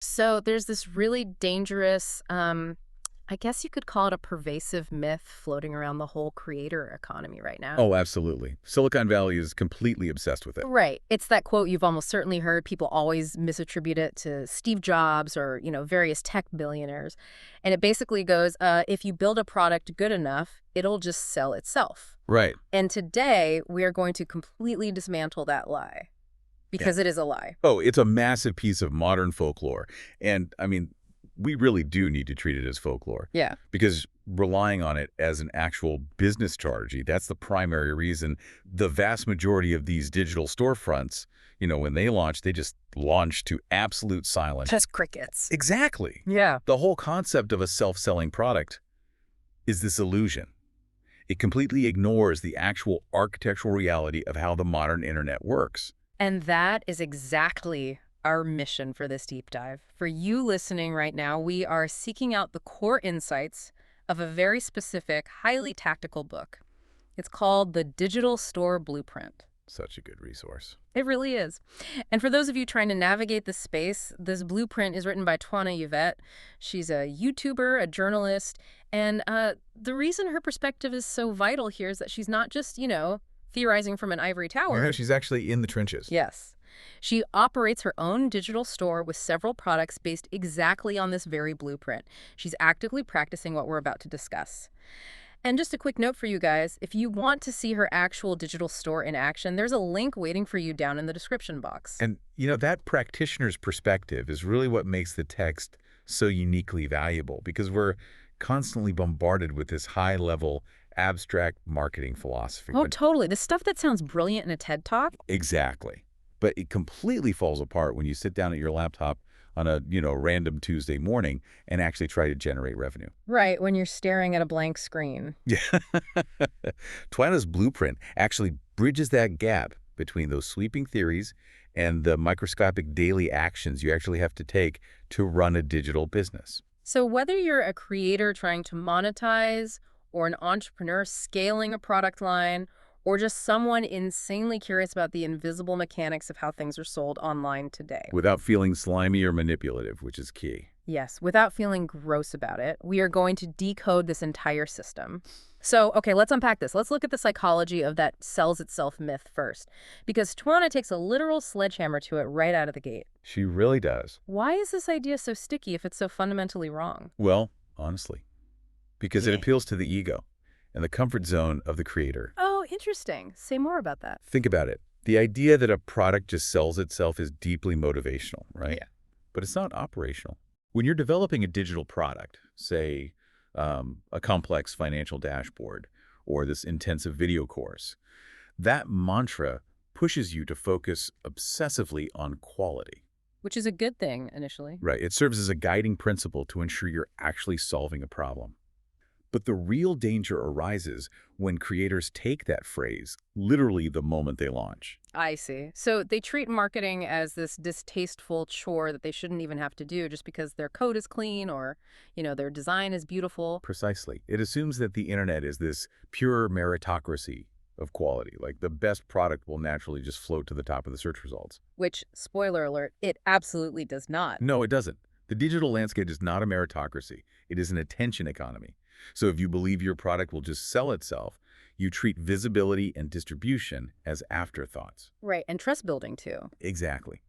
So there's this really dangerous, I guess you could call it a pervasive myth floating around the whole creator economy right now. Oh, absolutely. Silicon Valley is completely obsessed with it. Right. It's that quote you've almost certainly heard. People always misattribute it to Steve Jobs or, various tech billionaires. And it basically goes, if you build a product good enough, it'll just sell itself. Right. And today we are going to completely dismantle that lie Yeah. because it is a lie. Oh, it's a massive piece of modern folklore. And, I mean, we really do need to treat it as folklore Yeah. because relying on it as an actual business strategy, that's the primary reason the vast majority of these digital storefronts, when they launch, they just launch to absolute silence. Just crickets. Exactly. Yeah. The whole concept of a self-selling product is this illusion. It completely ignores the actual architectural reality of how the modern internet works. And that is exactly our mission for this deep dive. For you listening right now, we are seeking out the core insights of a very specific, highly tactical book. It's called The Digital Store Blueprint. Such a good resource. It really is. And for those of you trying to navigate the space, this blueprint is written by Twanna. She's a YouTuber, a journalist, and the reason her perspective is so vital here is that she's not just, theorizing from an ivory tower. Yeah, she's actually in the trenches. Yes. She operates her own digital store with several products based exactly on this very blueprint. She's actively practicing what we're about to discuss. And just a quick note for you guys, if you want to see her actual digital store in action, there's a link waiting for you down in the description box. And, that practitioner's perspective is really what makes the text so uniquely valuable because we're constantly bombarded with this high-level, abstract marketing philosophy. Oh, totally. The stuff that sounds brilliant in a TED Talk. Exactly. But it completely falls apart when you sit down at your laptop on a, random Tuesday morning and actually try to generate revenue. Right, when you're staring at a blank screen. Yeah. Twanna's blueprint actually bridges that gap between those sweeping theories and the microscopic daily actions you actually have to take to run a digital business. So whether you're a creator trying to monetize or an entrepreneur scaling a product line or just someone insanely curious about the invisible mechanics of how things are sold online today. Without feeling slimy or manipulative, which is key. Yes, without feeling gross about it, we are going to decode this entire system. So, okay, let's unpack this. Let's look at the psychology of that sells itself myth first, because Twanna takes a literal sledgehammer to it right out of the gate. She really does. Why is this idea so sticky if it's so fundamentally wrong? Well, honestly, because it appeals to the ego and the comfort zone of the creator. Oh, interesting. Say more about that. Think about it. The idea that a product just sells itself is deeply motivational, right? Yeah. But it's not operational. When you're developing a digital product, say a complex financial dashboard or this intensive video course, that mantra pushes you to focus obsessively on quality. Which is a good thing, initially. Right. It serves as a guiding principle to ensure you're actually solving a problem. But the real danger arises when creators take that phrase literally the moment they launch. I see. So they treat marketing as this distasteful chore that they shouldn't even have to do just because their code is clean or, their design is beautiful. Precisely. It assumes that the internet is this pure meritocracy of quality. Like the best product will naturally just float to the top of the search results. Which, spoiler alert, it absolutely does not. No, it doesn't. The digital landscape is not a meritocracy. It is an attention economy. So if you believe your product will just sell itself, you treat visibility and distribution as afterthoughts. Right, and trust building too. Exactly.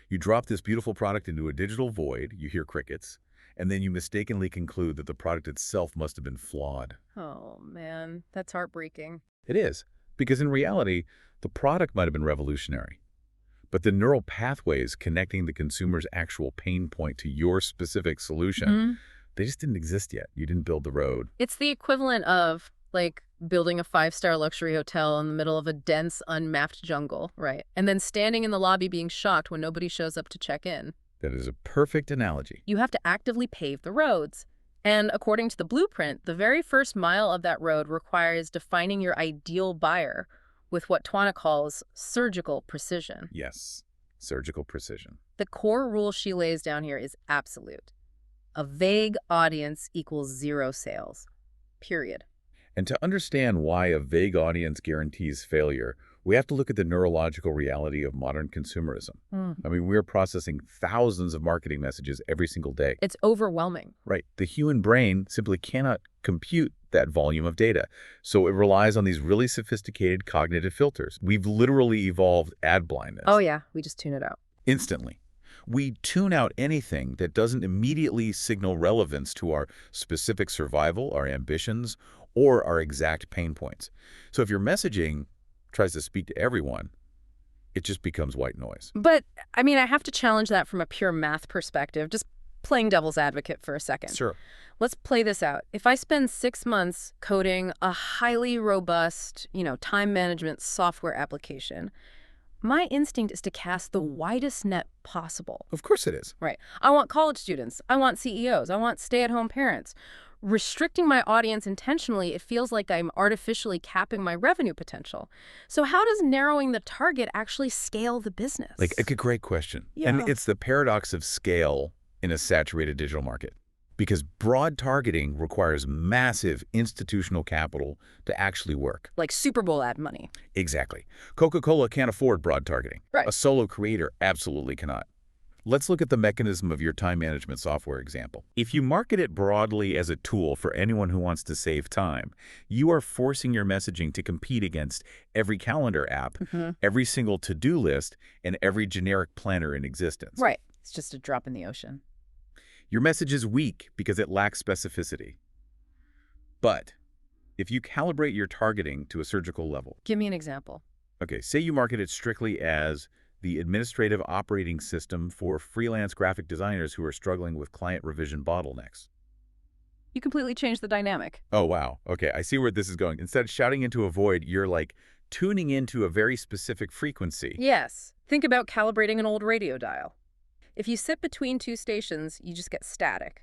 You drop this beautiful product into a digital void, you hear crickets, and then you mistakenly conclude that the product itself must have been flawed. Oh, man, that's heartbreaking. It is, because in reality, the product might have been revolutionary. But the neural pathways connecting the consumer's actual pain point to your specific solution, they just didn't exist yet. You didn't build the road. It's the equivalent of, building a 5-star luxury hotel in the middle of a dense, unmapped jungle, right? And then standing in the lobby being shocked when nobody shows up to check in. That is a perfect analogy. You have to actively pave the roads. And according to the blueprint, the very first mile of that road requires defining your ideal buyer with what Twanna calls surgical precision. Yes, surgical precision. The core rule she lays down here is absolute. A vague audience equals 0 sales. Period. And to understand why a vague audience guarantees failure, We have to look at the neurological reality of modern consumerism. I mean, we're processing thousands of marketing messages every single day. It's overwhelming. Right. The human brain simply cannot compute that volume of data. So it relies on these really sophisticated cognitive filters. We've literally evolved ad blindness. Oh, yeah. We just tune it out. Instantly. We tune out anything that doesn't immediately signal relevance to our specific survival, our ambitions, or our exact pain points. So if your messaging tries to speak to everyone, it just becomes white noise. But, I mean, I have to challenge that from a pure math perspective, just playing devil's advocate for a second. Sure. Let's play this out. If I spend 6 months coding a highly robust, time management software application, my instinct is to cast the widest net possible. Of course it is. Right. I want college students. I want CEOs. I want stay-at-home parents. Restricting my audience intentionally, it feels like I'm artificially capping my revenue potential. So how does narrowing the target actually scale the business? Like, a great question. Yeah. And it's the paradox of scale in a saturated digital market. Because broad targeting requires massive institutional capital to actually work. Like Super Bowl ad money. Exactly. Coca-Cola can't afford broad targeting. Right. A solo creator absolutely cannot. Let's look at the mechanism of your time management software example. If you market it broadly as a tool for anyone who wants to save time, you are forcing your messaging to compete against every calendar app, every single to-do list, and every generic planner in existence. Right. It's just a drop in the ocean. Your message is weak because it lacks specificity. But if you calibrate your targeting to a surgical level. Give me an example. Okay, say you market it strictly as the administrative operating system for freelance graphic designers who are struggling with client revision bottlenecks. You completely changed the dynamic. Oh, wow. Okay, I see where this is going. Instead of shouting into a void, you're like tuning into a very specific frequency. Yes. Think about calibrating an old radio dial. If you sit between two stations, you just get static,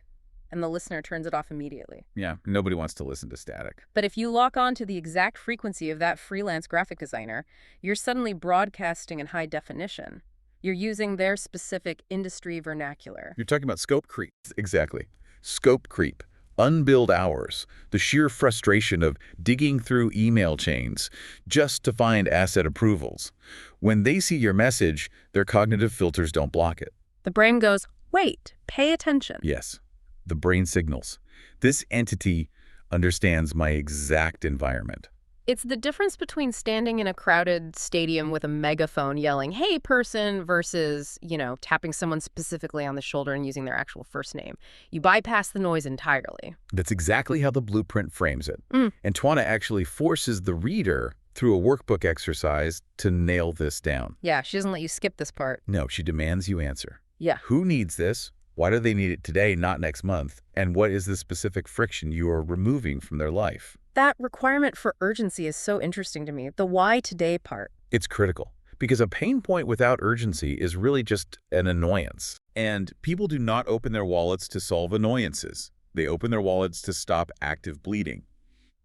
and the listener turns it off immediately. Yeah, nobody wants to listen to static. But if you lock on to the exact frequency of that freelance graphic designer, you're suddenly broadcasting in high definition. You're using their specific industry vernacular. You're talking about scope creep. Exactly. Scope creep. Unbilled hours. The sheer frustration of digging through email chains just to find asset approvals. When they see your message, their cognitive filters don't block it. The brain goes, wait, pay attention. Yes, the brain signals. This entity understands my exact environment. It's the difference between standing in a crowded stadium with a megaphone yelling, hey, person, versus, tapping someone specifically on the shoulder and using their actual first name. You bypass the noise entirely. That's exactly how the blueprint frames it. And Twanna actually forces the reader through a workbook exercise to nail this down. Yeah, she doesn't let you skip this part. No, she demands you answer. Yeah. Who needs this? Why do they need it today, not next month? And what is the specific friction you are removing from their life? That requirement for urgency is so interesting to me, the why today part. It's critical, because a pain point without urgency is really just an annoyance. And people do not open their wallets to solve annoyances. They open their wallets to stop active bleeding.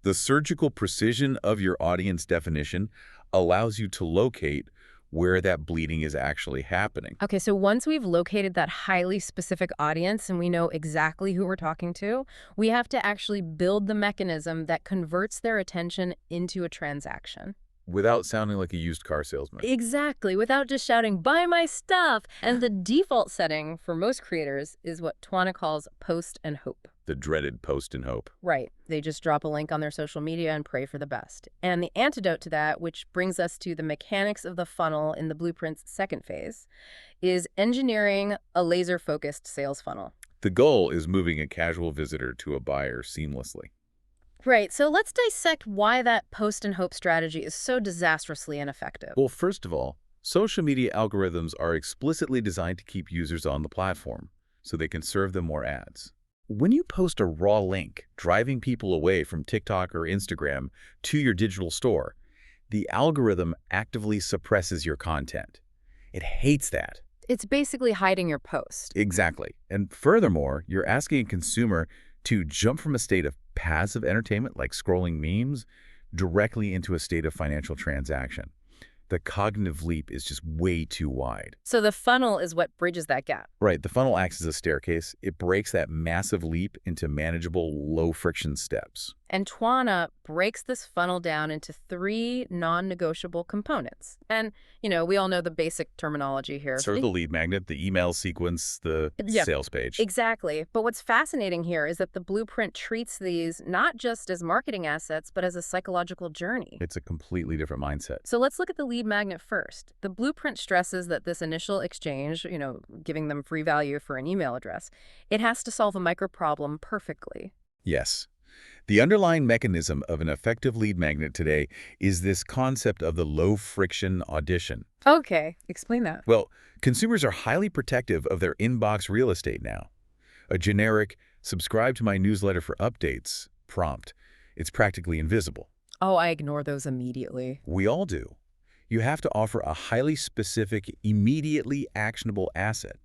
The surgical precision of your audience definition allows you to locate where that bleeding is actually happening. Okay, so once we've located that highly specific audience and we know exactly who we're talking to, we have to actually build the mechanism that converts their attention into a transaction. Without sounding like a used car salesman. Exactly, without just shouting, buy my stuff. And the default setting for most creators is what Twanna calls post and hope. The dreaded post and hope. Right. They just drop a link on their social media and pray for the best. And the antidote to that, which brings us to the mechanics of the funnel in the blueprint's second phase, is engineering a laser-focused sales funnel. The goal is moving a casual visitor to a buyer seamlessly. Right. So let's dissect why that post and hope strategy is so disastrously ineffective. Well, first of all, social media algorithms are explicitly designed to keep users on the platform so they can serve them more ads. When you post a raw link driving people away from TikTok or Instagram to your digital store, the algorithm actively suppresses your content. It hates that. It's basically hiding your post. Exactly. And furthermore, you're asking a consumer to jump from a state of passive entertainment, like scrolling memes, directly into a state of financial transaction. The cognitive leap is just way too wide. So the funnel is what bridges that gap. Right. The funnel acts as a staircase. It breaks that massive leap into manageable, low-friction steps. And Twanna breaks this funnel down into three non-negotiable components. And, we all know the basic terminology here. Sort of the lead magnet, the email sequence, the Yeah, sales page. exactly. But what's fascinating here is that the blueprint treats these not just as marketing assets, but as a psychological journey. It's a completely different mindset. So let's look at the lead magnet first. The blueprint stresses that this initial exchange, giving them free value for an email address, it has to solve a micro problem perfectly. Yes. The underlying mechanism of an effective lead magnet today is this concept of the low-friction audition. Okay, explain that. Well, consumers are highly protective of their inbox real estate now. A generic, subscribe to my newsletter for updates prompt, it's practically invisible. Oh, I ignore those immediately. We all do. You have to offer a highly specific, immediately actionable asset.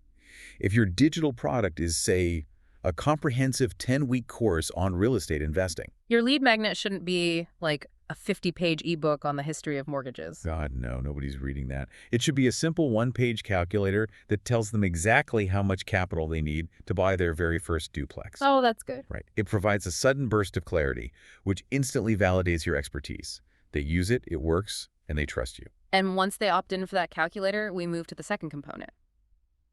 If your digital product is, say, a comprehensive 10-week course on real estate investing. Your lead magnet shouldn't be like a 50-page ebook on the history of mortgages. God, no, nobody's reading that. It should be a simple one-page calculator that tells them exactly how much capital they need to buy their very first duplex. Oh, that's good. Right. It provides a sudden burst of clarity, which instantly validates your expertise. They use it, it works, and they trust you. And once they opt in for that calculator, we move to the second component,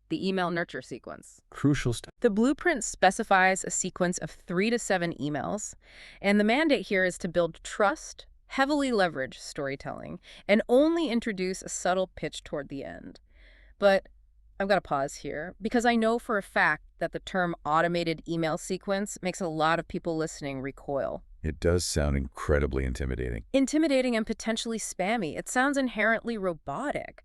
the email nurture sequence. Crucial stuff. The blueprint specifies a sequence of 3 to 7 emails, and the mandate here is to build trust, heavily leverage storytelling, and only introduce a subtle pitch toward the end. But I've got to pause here, because I know for a fact that the term automated email sequence makes a lot of people listening recoil. It does sound incredibly intimidating. Intimidating and potentially spammy. It sounds inherently robotic.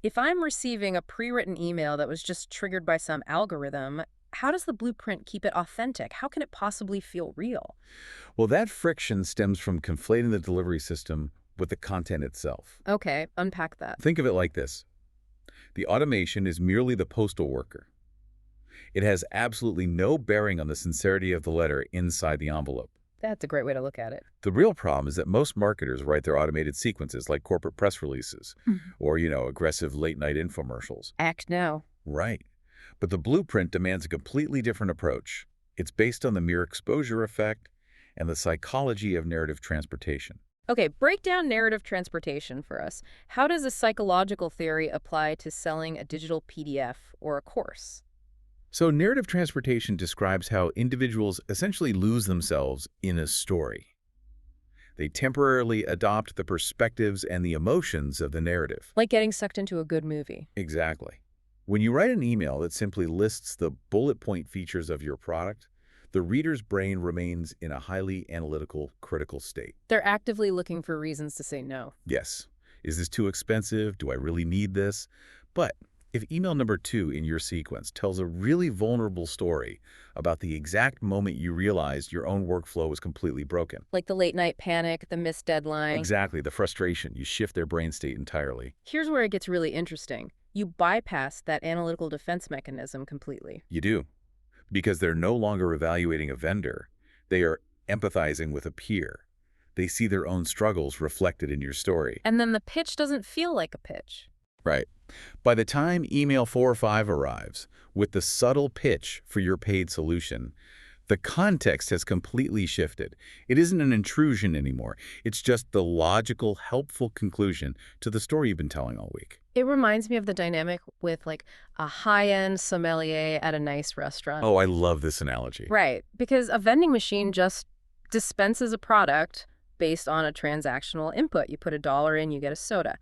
If I'm receiving a pre-written email that was just triggered by some algorithm, how does the blueprint keep it authentic? How can it possibly feel real? Well, that friction stems from conflating the delivery system with the content itself. Okay, unpack that. Think of it like this. The automation is merely the postal worker. It has absolutely no bearing on the sincerity of the letter inside the envelope. That's a great way to look at it. The real problem is that most marketers write their automated sequences like corporate press releases or, aggressive late-night infomercials. Act now. Right. But the blueprint demands a completely different approach. It's based on the mere exposure effect and the psychology of narrative transportation. Okay, break down narrative transportation for us. How does a psychological theory apply to selling a digital PDF or a course? So narrative transportation describes how individuals essentially lose themselves in a story. They temporarily adopt the perspectives and the emotions of the narrative. Like getting sucked into a good movie. Exactly. When you write an email that simply lists the bullet point features of your product, the reader's brain remains in a highly analytical, critical state. They're actively looking for reasons to say no. Yes. Is this too expensive? Do I really need this? But if email number 2 in your sequence tells a really vulnerable story about the exact moment you realized your own workflow was completely broken. Like the late night panic, the missed deadline. Exactly, the frustration. You shift their brain state entirely. Here's where it gets really interesting. You bypass that analytical defense mechanism completely. You do. Because they're no longer evaluating a vendor. They are empathizing with a peer. They see their own struggles reflected in your story. And then the pitch doesn't feel like a pitch. Right. By the time email 4 or 5 arrives, with the subtle pitch for your paid solution, the context has completely shifted. It isn't an intrusion anymore. It's just the logical, helpful conclusion to the story you've been telling all week. It reminds me of the dynamic with like a high-end sommelier at a nice restaurant. Oh, I love this analogy. Right, because a vending machine just dispenses a product based on a transactional input. You put $1 in, you get a soda.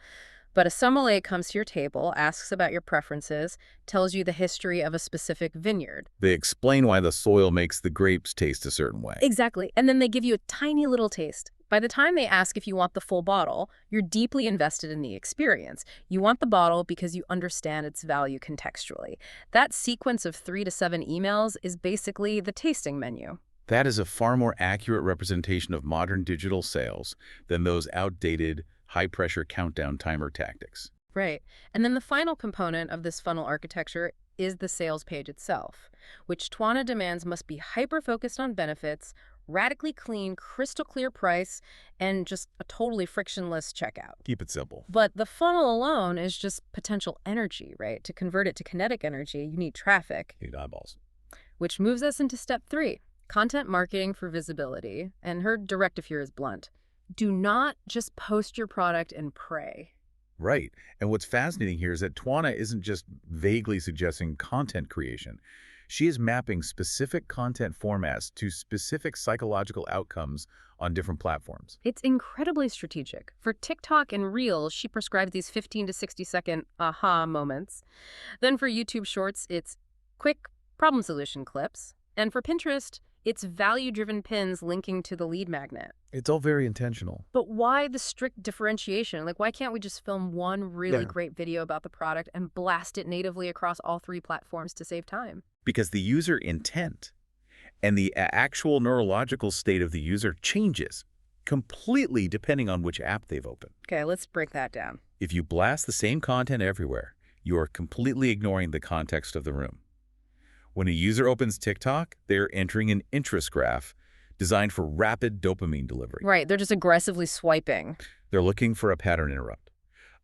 But a sommelier comes to your table, asks about your preferences, tells you the history of a specific vineyard. They explain why the soil makes the grapes taste a certain way. Exactly. And then they give you a tiny little taste. By the time they ask if you want the full bottle, you're deeply invested in the experience. You want the bottle because you understand its value contextually. That sequence of 3 to 7 emails is basically the tasting menu. That is a far more accurate representation of modern digital sales than those outdated, high-pressure countdown timer tactics. Right. And then the final component of this funnel architecture is the sales page itself, which Twanna demands must be hyper-focused on benefits, radically clean, crystal clear price, and just a totally frictionless checkout. Keep it simple. But the funnel alone is just potential energy, right? To convert it to kinetic energy, you need traffic. You need eyeballs. Which moves us into step 3, content marketing for visibility, and her directive here is blunt. Do not just post your product and pray. Right. And what's fascinating here is that Twanna isn't just vaguely suggesting content creation. She is mapping specific content formats to specific psychological outcomes on different platforms. It's incredibly strategic. For TikTok and Reels, she prescribes these 15 to 60-second aha moments. Then for YouTube Shorts, it's quick problem solution clips. And for Pinterest, it's value-driven pins linking to the lead magnet. It's all very intentional. But why the strict differentiation? Like, why can't we just film one really great video about the product and blast it natively across all 3 platforms to save time? Because the user intent and the actual neurological state of the user changes completely depending on which app they've opened. Okay, let's break that down. If you blast the same content everywhere, you are completely ignoring the context of the room. When a user opens TikTok, they're entering an interest graph designed for rapid dopamine delivery. Right, they're just aggressively swiping. They're looking for a pattern interrupt.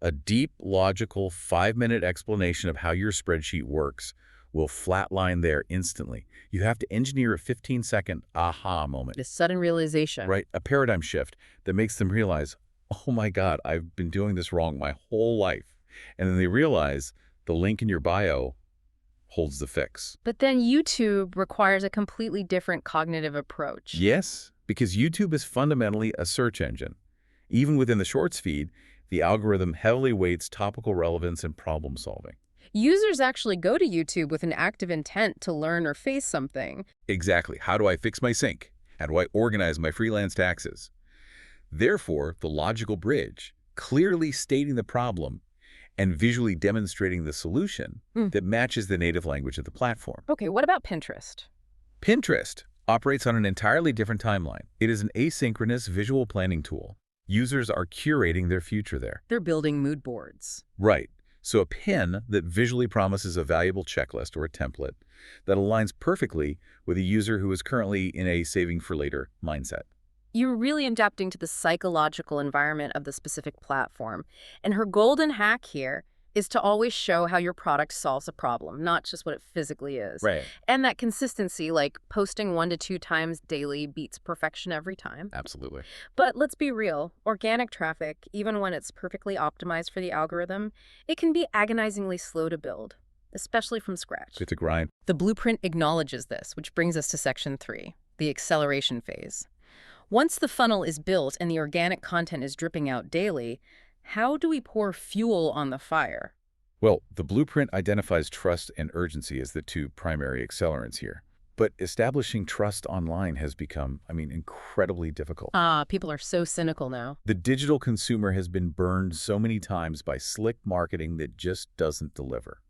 A deep, logical, 5-minute explanation of how your spreadsheet works will flatline there instantly. You have to engineer a 15-second aha moment. This sudden realization. Right, a paradigm shift that makes them realize, oh my God, I've been doing this wrong my whole life. And then they realize the link in your bio holds the fix. But then YouTube requires a completely different cognitive approach. Yes, because YouTube is fundamentally a search engine. Even within the Shorts feed, the algorithm heavily weights topical relevance and problem solving. Users actually go to YouTube with an active intent to learn or face something. Exactly. How do I fix my sink? How do I organize my freelance taxes? Therefore, the logical bridge, clearly stating the problem and visually demonstrating the solution that matches the native language of the platform. Okay, what about Pinterest? Pinterest operates on an entirely different timeline. It is an asynchronous visual planning tool. Users are curating their future there. They're building mood boards. Right. So a pin that visually promises a valuable checklist or a template that aligns perfectly with a user who is currently in a saving for later mindset. You're really adapting to the psychological environment of the specific platform. And her golden hack here is to always show how your product solves a problem, not just what it physically is. Right. And that consistency, like posting 1 to 2 times daily, beats perfection every time. Absolutely. But let's be real, organic traffic, even when it's perfectly optimized for the algorithm, it can be agonizingly slow to build, especially from scratch. It's a grind. The blueprint acknowledges this, which brings us to section 3, the acceleration phase. Once the funnel is built and the organic content is dripping out daily, how do we pour fuel on the fire? Well, the blueprint identifies trust and urgency as the 2 primary accelerants here. But establishing trust online has become, incredibly difficult. People are so cynical now. The digital consumer has been burned so many times by slick marketing that just doesn't deliver.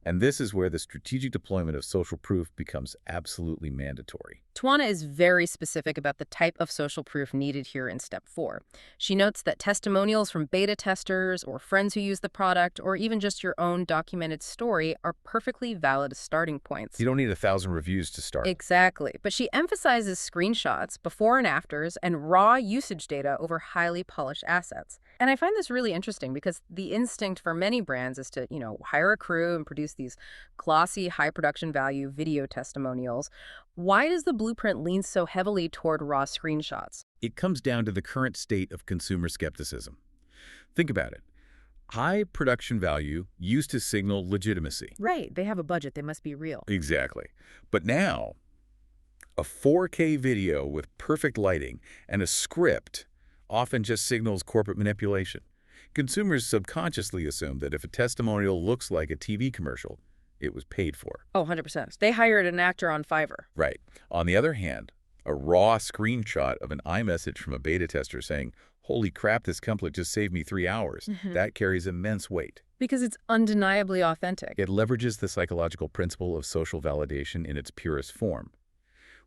And this is where the strategic deployment of social proof becomes absolutely mandatory. Twanna is very specific about the type of social proof needed here in step 4. She notes that testimonials from beta testers or friends who use the product or even just your own documented story are perfectly valid starting points. You don't need 1,000 reviews to start. Exactly. But she emphasizes screenshots, before and afters, and raw usage data over highly polished assets. And I find this really interesting because the instinct for many brands is to, hire a crew and produce these glossy, high production value video testimonials. Why does the blueprint lean so heavily toward raw screenshots? It comes down to the current state of consumer skepticism. Think about it. High production value used to signal legitimacy. Right. They have a budget. They must be real. Exactly. But now, a 4K video with perfect lighting and a script often just signals corporate manipulation. Consumers subconsciously assume that if a testimonial looks like a TV commercial, it was paid for. Oh, 100%. They hired an actor on Fiverr. Right. On the other hand, a raw screenshot of an iMessage from a beta tester saying, holy crap, this template just saved me 3 hours, that carries immense weight. Because it's undeniably authentic. It leverages the psychological principle of social validation in its purest form.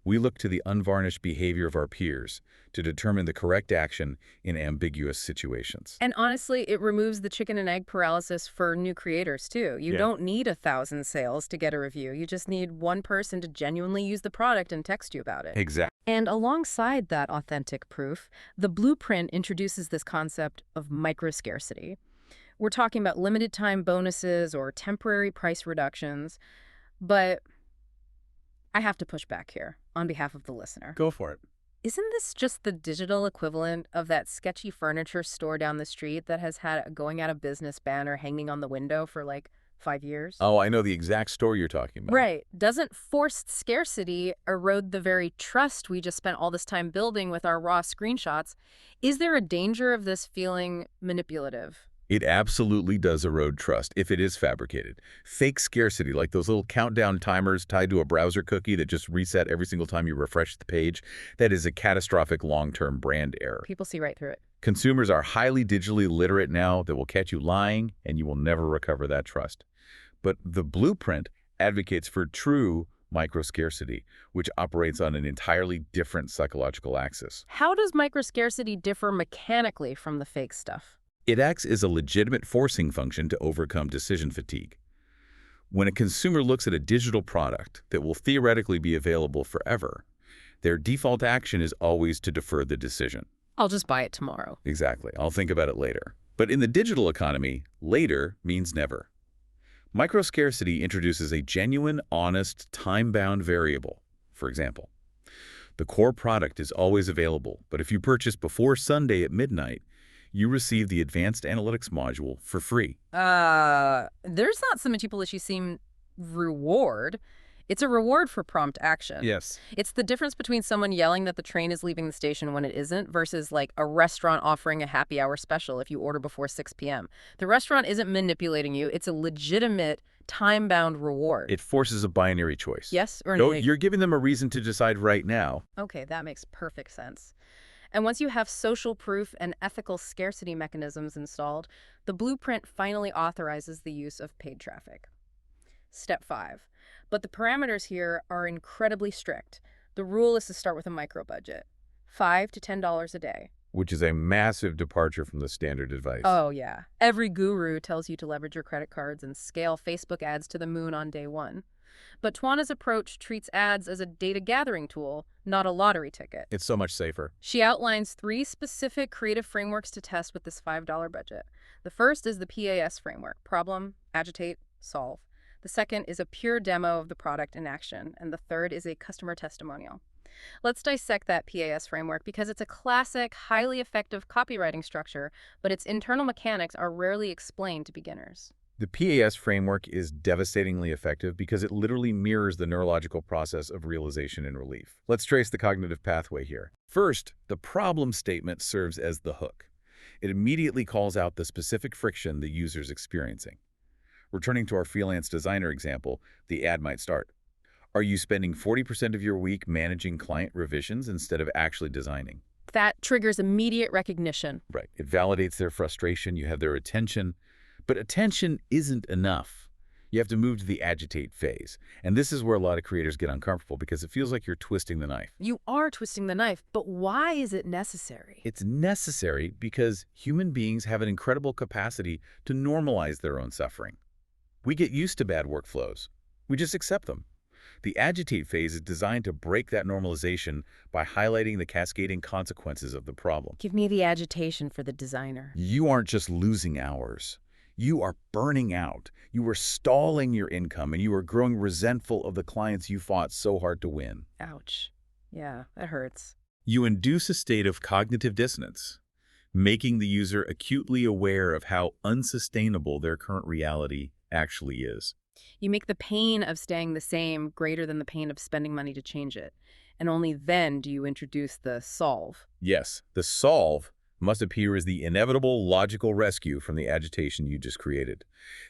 We look to the unvarnished behavior of our peers to determine the correct action in ambiguous situations. And honestly, it removes the chicken and egg paralysis for new creators, too. You don't need 1,000 sales to get a review. You just need one person to genuinely use the product and text you about it. Exactly. And alongside that authentic proof, the blueprint introduces this concept of microscarcity. We're talking about limited time bonuses or temporary price reductions, but I have to push back here on behalf of the listener. Go for it. Isn't this just the digital equivalent of that sketchy furniture store down the street that has had a going out of business banner hanging on the window for like 5 years? Oh, I know the exact store you're talking about. Right. Doesn't forced scarcity erode the very trust we just spent all this time building with our raw screenshots? Is there a danger of this feeling manipulative? It absolutely does erode trust if it is fabricated. Fake scarcity, like those little countdown timers tied to a browser cookie that just reset every single time you refresh the page, that is a catastrophic long-term brand error. People see right through it. Consumers are highly digitally literate now that will catch you lying, and you will never recover that trust. But the blueprint advocates for true microscarcity, which operates on an entirely different psychological axis. How does microscarcity differ mechanically from the fake stuff? It acts as a legitimate forcing function to overcome decision fatigue. When a consumer looks at a digital product that will theoretically be available forever, their default action is always to defer the decision. I'll just buy it tomorrow. Exactly. I'll think about it later. But in the digital economy, later means never. Microscarcity introduces a genuine, honest, time-bound variable. For example, the core product is always available, but if you purchase before Sunday at midnight, you receive the advanced analytics module for free. There's not so much as you seem reward. It's a reward for prompt action. Yes. It's the difference between someone yelling that the train is leaving the station when it isn't versus like a restaurant offering a happy hour special if you order before 6 p.m. The restaurant isn't manipulating you. It's a legitimate time-bound reward. It forces a binary choice. Yes or No, no? you're giving them a reason to decide right now. Okay, that makes perfect sense. And once you have social proof and ethical scarcity mechanisms installed, the blueprint finally authorizes the use of paid traffic. Step 5. But the parameters here are incredibly strict. The rule is to start with a micro budget, $5 to $10 a day. Which is a massive departure from the standard advice. Oh, yeah. Every guru tells you to leverage your credit cards and scale Facebook ads to the moon on day one. But Twanna's approach treats ads as a data gathering tool, not a lottery ticket. It's so much safer. She outlines 3 specific creative frameworks to test with this $5 budget. The first is the PAS framework: problem, agitate, solve. The second is a pure demo of the product in action, and the third is a customer testimonial. Let's dissect that PAS framework because it's a classic, highly effective copywriting structure, but its internal mechanics are rarely explained to beginners. The PAS framework is devastatingly effective because it literally mirrors the neurological process of realization and relief. Let's trace the cognitive pathway here. First, the problem statement serves as the hook. It immediately calls out the specific friction the user's experiencing. Returning to our freelance designer example, the ad might start: are you spending 40% of your week managing client revisions instead of actually designing? That triggers immediate recognition. Right. It validates their frustration. You have their attention. But attention isn't enough. You have to move to the agitate phase. And this is where a lot of creators get uncomfortable because it feels like you're twisting the knife. You are twisting the knife, but why is it necessary? It's necessary because human beings have an incredible capacity to normalize their own suffering. We get used to bad workflows. We just accept them. The agitate phase is designed to break that normalization by highlighting the cascading consequences of the problem. Give me the agitation for the designer. You aren't just losing hours. You are burning out. You are stalling your income, and you are growing resentful of the clients you fought so hard to win. Ouch. Yeah, that hurts. You induce a state of cognitive dissonance, making the user acutely aware of how unsustainable their current reality actually is. You make the pain of staying the same greater than the pain of spending money to change it. And only then do you introduce the solve. Yes, the solve must appear as the inevitable logical rescue from the agitation you just created.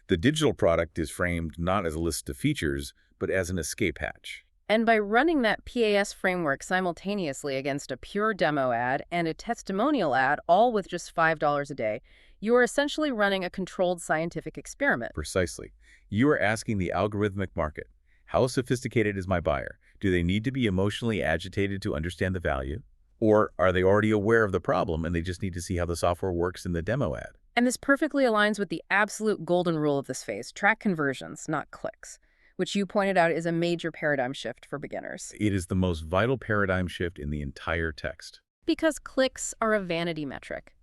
The digital product is framed not as a list of features, but as an escape hatch. And by running that PAS framework simultaneously against a pure demo ad and a testimonial ad, all with just $5 a day, you are essentially running a controlled scientific experiment. Precisely. You are asking the algorithmic market, how sophisticated is my buyer? Do they need to be emotionally agitated to understand the value? Or are they already aware of the problem and they just need to see how the software works in the demo ad? And this perfectly aligns with the absolute golden rule of this phase: track conversions, not clicks, which you pointed out is a major paradigm shift for beginners. It is the most vital paradigm shift in the entire text. Because clicks are a vanity metric.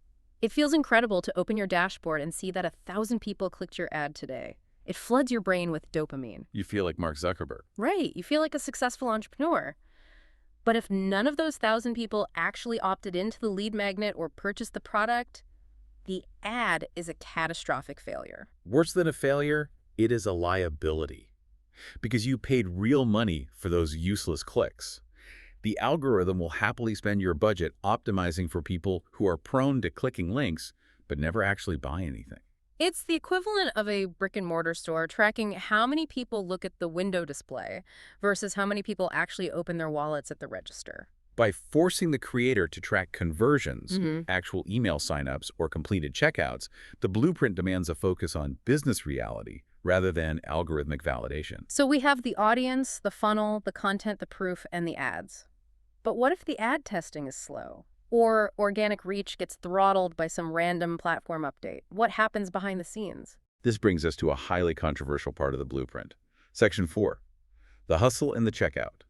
It feels incredible to open your dashboard and see that 1,000 people clicked your ad today. It floods your brain with dopamine. You feel like Mark Zuckerberg. Right, you feel like a successful entrepreneur. But if none of those 1,000 people actually opted into the lead magnet or purchased the product, the ad is a catastrophic failure. Worse than a failure, it is a liability. Because you paid real money for those useless clicks. The algorithm will happily spend your budget optimizing for people who are prone to clicking links but never actually buy anything. It's the equivalent of a brick-and-mortar store tracking how many people look at the window display versus how many people actually open their wallets at the register. By forcing the creator to track conversions, Mm-hmm. actual email signups, or completed checkouts, the blueprint demands a focus on business reality rather than algorithmic validation. So we have the audience, the funnel, the content, the proof, and the ads. But what if the ad testing is slow? Or organic reach gets throttled by some random platform update? What happens behind the scenes? This brings us to a highly controversial part of the blueprint. Section 4, the hustle and the checkout.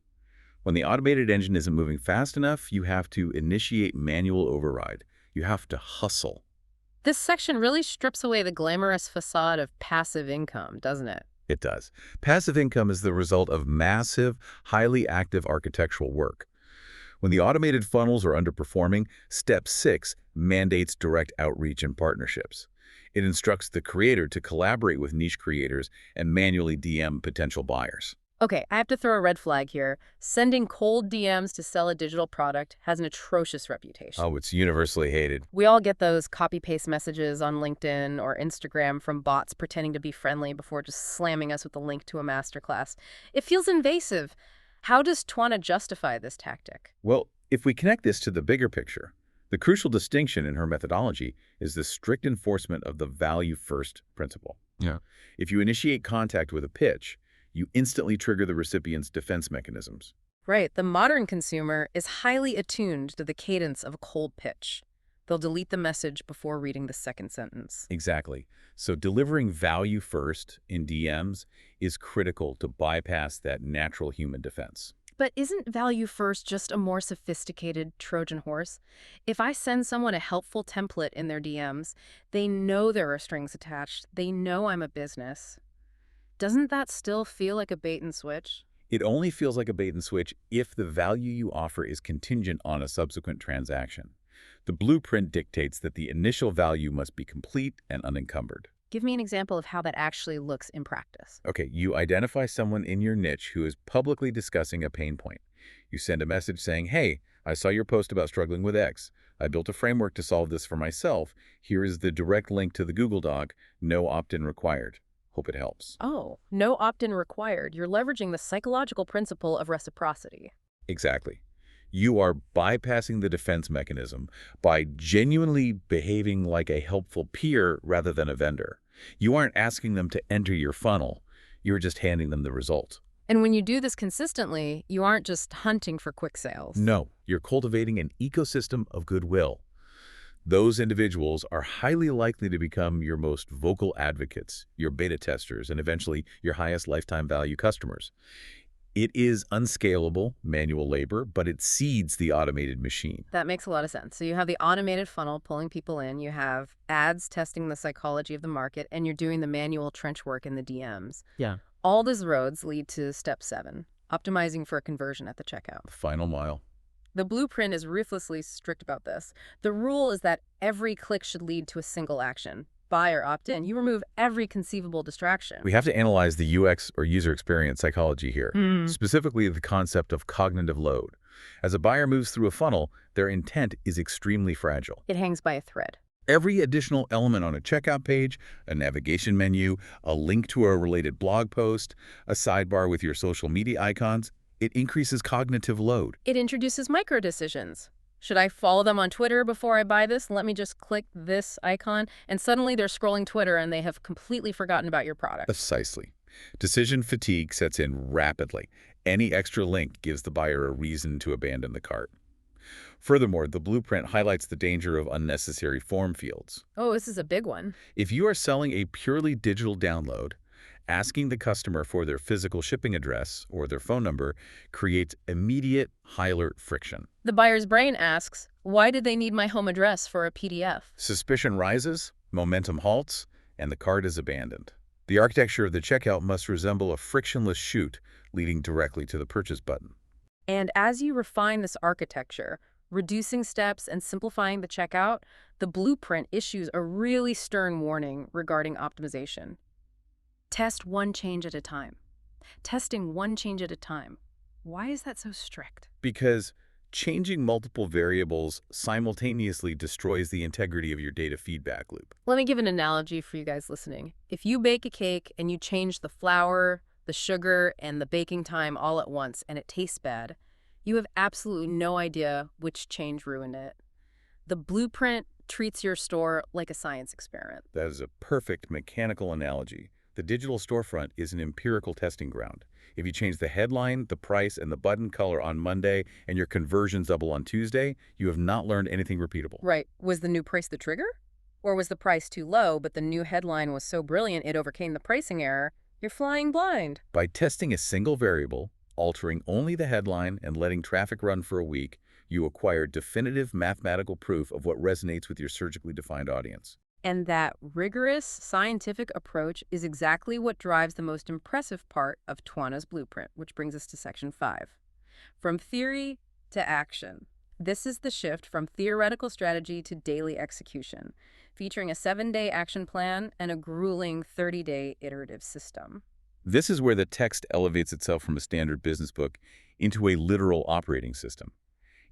When the automated engine isn't moving fast enough, you have to initiate manual override. You have to hustle. This section really strips away the glamorous facade of passive income, doesn't it? It does. Passive income is the result of massive, highly active architectural work. When the automated funnels are underperforming, Step 6 mandates direct outreach and partnerships. It instructs the creator to collaborate with niche creators and manually DM potential buyers. Okay, I have to throw a red flag here. Sending cold DMs to sell a digital product has an atrocious reputation. Oh, it's universally hated. We all get those copy-paste messages on LinkedIn or Instagram from bots pretending to be friendly before just slamming us with a link to a masterclass. It feels invasive. How does Twanna justify this tactic? Well, if we connect this to the bigger picture, the crucial distinction in her methodology is the strict enforcement of the value-first principle. Yeah. If you initiate contact with a pitch, you instantly trigger the recipient's defense mechanisms. Right, the modern consumer is highly attuned to the cadence of a cold pitch. They'll delete the message before reading the second sentence. Exactly. So delivering value first in DMs is critical to bypass that natural human defense. But isn't value first just a more sophisticated Trojan horse? If I send someone a helpful template in their DMs, they know there are strings attached. They know I'm a business. Doesn't that still feel like a bait and switch? It only feels like a bait and switch if the value you offer is contingent on a subsequent transaction. The blueprint dictates that the initial value must be complete and unencumbered. Give me an example of how that actually looks in practice. Okay, you identify someone in your niche who is publicly discussing a pain point. You send a message saying, hey, I saw your post about struggling with X. I built a framework to solve this for myself. Here is the direct link to the Google Doc. No opt-in required. Hope it helps. Oh, no opt-in required. You're leveraging the psychological principle of reciprocity. Exactly. You are bypassing the defense mechanism by genuinely behaving like a helpful peer rather than a vendor. You aren't asking them to enter your funnel. You're just handing them the result. And when you do this consistently, you aren't just hunting for quick sales. No, you're cultivating an ecosystem of goodwill. Those individuals are highly likely to become your most vocal advocates, your beta testers, and eventually your highest lifetime value customers. It is unscalable manual labor, but it seeds the automated machine. That makes a lot of sense. So you have the automated funnel pulling people in, you have ads testing the psychology of the market, and you're doing the manual trench work in the DMs. Yeah. All these roads lead to step 7, optimizing for a conversion at the checkout. Final mile. The blueprint is ruthlessly strict about this. The rule is that every click should lead to a single action. Buy or opt in. You remove every conceivable distraction. We have to analyze the UX or user experience psychology here, specifically the concept of cognitive load. As a buyer moves through a funnel, their intent is extremely fragile. It hangs by a thread. Every additional element on a checkout page, a navigation menu, a link to a related blog post, a sidebar with your social media icons, it increases cognitive load. It introduces micro decisions. Should I follow them on Twitter before I buy this? Let me just click this icon. And suddenly they're scrolling Twitter and they have completely forgotten about your product. Precisely. Decision fatigue sets in rapidly. Any extra link gives the buyer a reason to abandon the cart. Furthermore, the blueprint highlights the danger of unnecessary form fields. Oh, this is a big one. If you are selling a purely digital download, asking the customer for their physical shipping address or their phone number creates immediate, high-alert friction. The buyer's brain asks, why did they need my home address for a PDF? Suspicion rises, momentum halts, and the cart is abandoned. The architecture of the checkout must resemble a frictionless chute leading directly to the purchase button. And as you refine this architecture, reducing steps and simplifying the checkout, the blueprint issues a really stern warning regarding optimization. Test one change at a time. Testing one change at a time. Why is that so strict? Because changing multiple variables simultaneously destroys the integrity of your data feedback loop. Let me give an analogy for you guys listening. If you bake a cake and you change the flour, the sugar, and the baking time all at once and it tastes bad, you have absolutely no idea which change ruined it. The blueprint treats your store like a science experiment. That is a perfect mechanical analogy. The digital storefront is an empirical testing ground. If you change the headline, the price, and the button color on Monday and your conversions double on Tuesday, you have not learned anything repeatable. Right. Was the new price the trigger? Or was the price too low, but the new headline was so brilliant it overcame the pricing error? You're flying blind. By testing a single variable, altering only the headline, and letting traffic run for a week, you acquire definitive mathematical proof of what resonates with your surgically defined audience. And that rigorous scientific approach is exactly what drives the most impressive part of Twanna's blueprint, which brings us to section 5. From theory to action. This is the shift from theoretical strategy to daily execution, featuring a 7-day action plan and a grueling 30-day iterative system. This is where the text elevates itself from a standard business book into a literal operating system.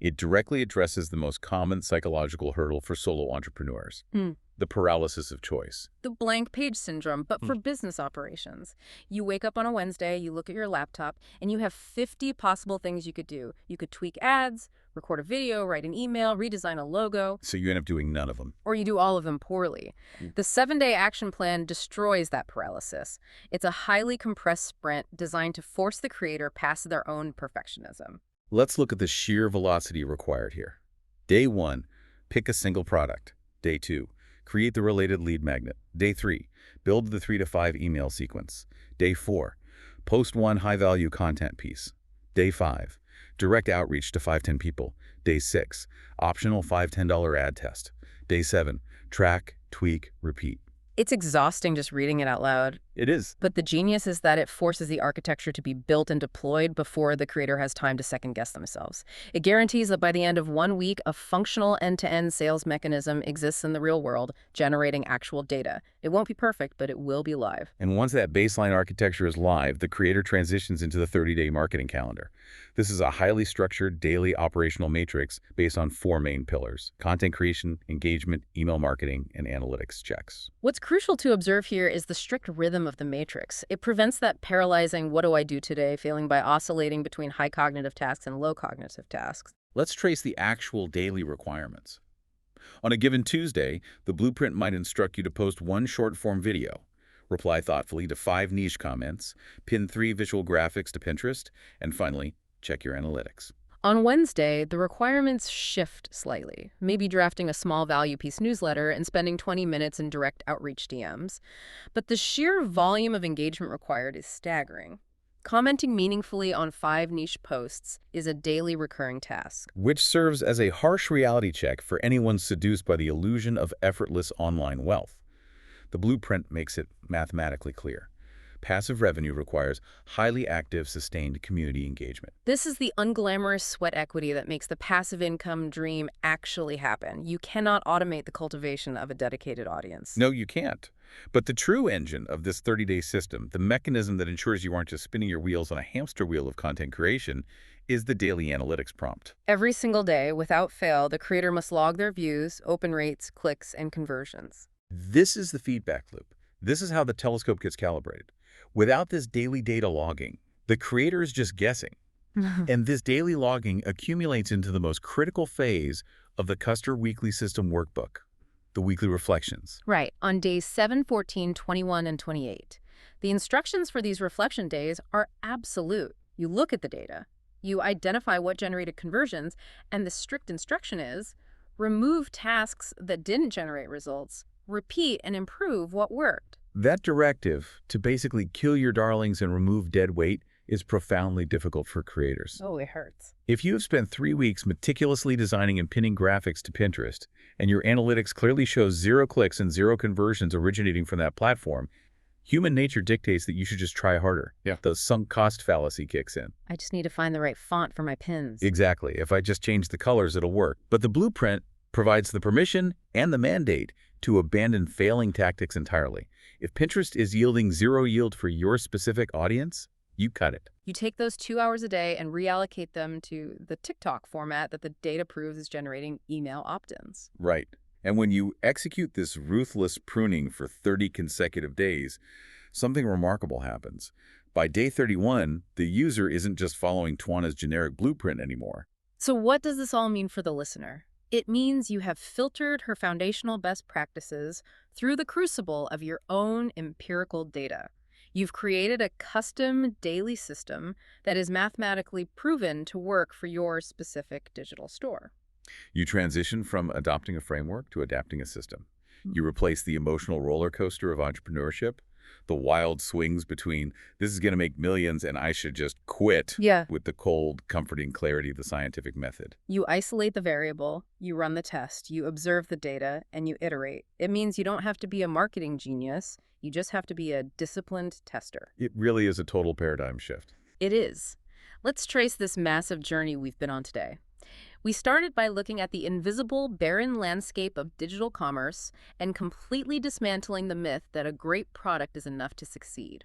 It directly addresses the most common psychological hurdle for solo entrepreneurs, the paralysis of choice. The blank page syndrome, but for business operations. You wake up on a Wednesday, you look at your laptop, and you have 50 possible things you could do. You could tweak ads, record a video, write an email, redesign a logo. So you end up doing none of them. Or you do all of them poorly. The 7-day action plan destroys that paralysis. It's a highly compressed sprint designed to force the creator past their own perfectionism. Let's look at the sheer velocity required here. Day 1, pick a single product. Day 2, create the related lead magnet. Day 3, build the 3 to 5 email sequence. Day 4, post one high-value content piece. Day 5, direct outreach to 5-10 people. Day 6, optional $5-10 ad test. Day 7, track, tweak, repeat. It's exhausting just reading it out loud. It is. But the genius is that it forces the architecture to be built and deployed before the creator has time to second-guess themselves. It guarantees that by the end of 1 week, a functional end-to-end sales mechanism exists in the real world, generating actual data. It won't be perfect, but it will be live. And once that baseline architecture is live, the creator transitions into the 30-day marketing calendar. This is a highly structured daily operational matrix based on 4 main pillars: content creation, engagement, email marketing, and analytics checks. What's crucial to observe here is the strict rhythm of the matrix. It prevents that paralyzing "what do I do today" feeling by oscillating between high cognitive tasks and low cognitive tasks. Let's trace the actual daily requirements. On a given Tuesday, the blueprint might instruct you to post 1 short-form video, reply thoughtfully to 5 niche comments, pin 3 visual graphics to Pinterest, and finally, check your analytics. On Wednesday, the requirements shift slightly, maybe drafting a small value piece newsletter and spending 20 minutes in direct outreach DMs. But the sheer volume of engagement required is staggering. Commenting meaningfully on 5 niche posts is a daily recurring task. Which serves as a harsh reality check for anyone seduced by the illusion of effortless online wealth. The blueprint makes it mathematically clear. Passive revenue requires highly active, sustained community engagement. This is the unglamorous sweat equity that makes the passive income dream actually happen. You cannot automate the cultivation of a dedicated audience. No, you can't. But the true engine of this 30-day system, the mechanism that ensures you aren't just spinning your wheels on a hamster wheel of content creation, is the daily analytics prompt. Every single day, without fail, the creator must log their views, open rates, clicks, and conversions. This is the feedback loop. This is how the telescope gets calibrated. Without this daily data logging, the creator is just guessing. And this daily logging accumulates into the most critical phase of the Custer Weekly System workbook, the weekly reflections. Right, on days 7, 14, 21, and 28. The instructions for these reflection days are absolute. You look at the data, you identify what generated conversions, and the strict instruction is remove tasks that didn't generate results, repeat and improve what worked. That directive to basically kill your darlings and remove dead weight is profoundly difficult for creators. Oh, it hurts. If you have spent 3 weeks meticulously designing and pinning graphics to Pinterest, and your analytics clearly shows 0 clicks and 0 conversions originating from that platform, Human nature dictates that you should just try harder. Yeah. The sunk cost fallacy kicks in. I just need to find the right font for my pins. Exactly. If I just change the colors, it'll work. But the blueprint provides the permission and the mandate to abandon failing tactics entirely. If Pinterest is yielding zero yield for your specific audience, you cut it. You take those 2 hours a day and reallocate them to the TikTok format that the data proves is generating email opt-ins. Right. And when you execute this ruthless pruning for 30 consecutive days, something remarkable happens. By day 31, the user isn't just following Twanna's generic blueprint anymore. So what does this all mean for the listener? It means you have filtered her foundational best practices through the crucible of your own empirical data. You've created a custom daily system that is mathematically proven to work for your specific digital store. You transition from adopting a framework to adapting a system. You replace the emotional roller coaster of entrepreneurship, the wild swings between this is going to make millions and I should just quit, Yeah. with the cold, comforting clarity of the scientific method. You isolate the variable, you run the test, you observe the data, and you iterate. It means you don't have to be a marketing genius. You just have to be a disciplined tester. It really is a total paradigm shift. It is. Let's trace this massive journey we've been on today. We started by looking at the invisible, barren landscape of digital commerce and completely dismantling the myth that a great product is enough to succeed.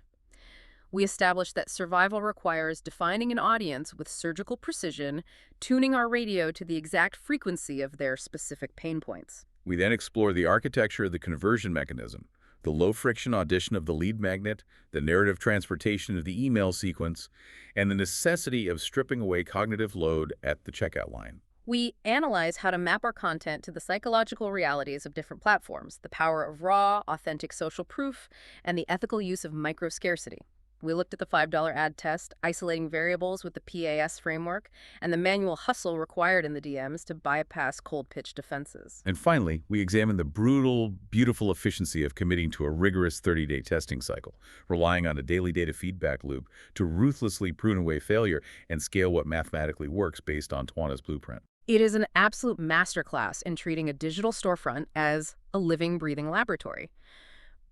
We established that survival requires defining an audience with surgical precision, tuning our radio to the exact frequency of their specific pain points. We then explore the architecture of the conversion mechanism, the low-friction audition of the lead magnet, the narrative transportation of the email sequence, and the necessity of stripping away cognitive load at the checkout line. We analyze how to map our content to the psychological realities of different platforms, the power of raw, authentic social proof, and the ethical use of micro-scarcity. We looked at the $5 ad test, isolating variables with the PAS framework, and the manual hustle required in the DMs to bypass cold pitch defenses. And finally, we examine the brutal, beautiful efficiency of committing to a rigorous 30-day testing cycle, relying on a daily data feedback loop to ruthlessly prune away failure and scale what mathematically works based on Twanna's blueprint. It is an absolute masterclass in treating a digital storefront as a living, breathing laboratory.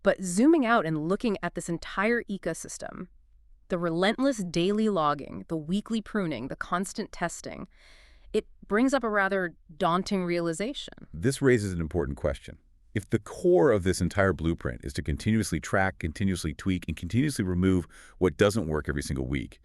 But zooming out and looking at this entire ecosystem, the relentless daily logging, the weekly pruning, the constant testing, it brings up a rather daunting realization. This raises an important question. If the core of this entire blueprint is to continuously track, continuously tweak, and continuously remove what doesn't work every single week,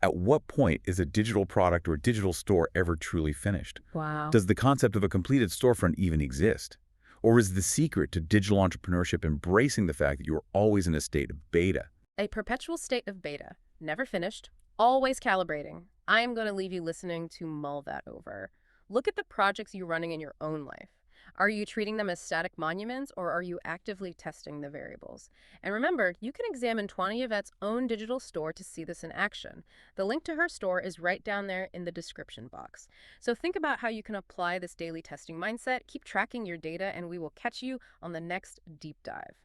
at what point is a digital product or digital store ever truly finished? Wow. Does the concept of a completed storefront even exist? Or is the secret to digital entrepreneurship embracing the fact that you are always in a state of beta? A perpetual state of beta, never finished, always calibrating. I am going to leave you listening to mull that over. Look at the projects you're running in your own life. Are you treating them as static monuments, or are you actively testing the variables? And remember, you can examine Twanna Yvette's own digital store to see this in action. The link to her store is right down there in the description box. So think about how you can apply this daily testing mindset, keep tracking your data, and we will catch you on the next deep dive.